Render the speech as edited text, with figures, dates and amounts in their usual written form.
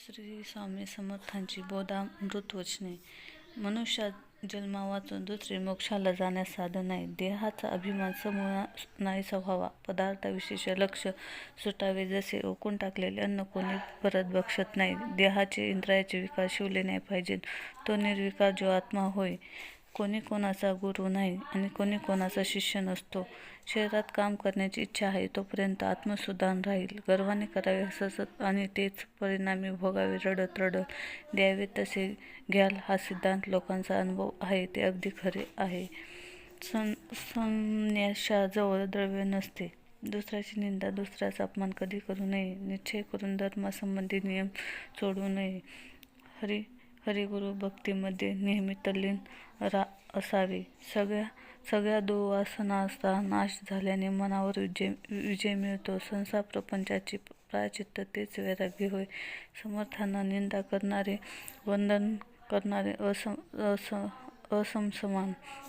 श्री स्वामी समर्थांची बोधामृत वचने. मनुष्यात जन्मा वाचून दुसरे मोक्षाला जाण्यास साधन नाही. देहाचा अभिमान समूळ नाहीसा व्हावा. पदार्थाविषयीचे लक्ष सुटावे. जसे ओकून टाकलेले अन्न कोणी परत बक्षत नाही. देहाचे इंद्रियाचे विकार शिवले नाही पाहिजेत. तो निर्विकार जो आत्मा होय. कोणी कोणाचा गुरु नाही आणि कोणी कोणाचा शिष्य नसतो. शरीरात काम करण्याची इच्छा आहे तोपर्यंत आत्मसुधान राहील. गर्वाने करावे सतत आणि तेच परिणामी भोगावे रडत रडत. द्यावे तसे घ्याल हा सिद्धांत लोकांचा अनुभव आहे ते अगदी खरे आहे. संन्याशाजवळ द्रव्य नसते. दुसऱ्याची निंदा दुसऱ्याचा अपमान कधी करू नये. निश्चय करून धर्मासंबंधी नियम सोडू नये. हरिगुरु भक्तीमध्ये नेहमी तल्लीन असावे. सगळ्या दुर्वासनांचा नाश झाल्याने मनावर विजय मिळतो. संसार प्रपंचाची प्रायश्चित्त तेच वैराग्य होय. समर्थांना निंदा करणारे, वंदन करणारे असमसमान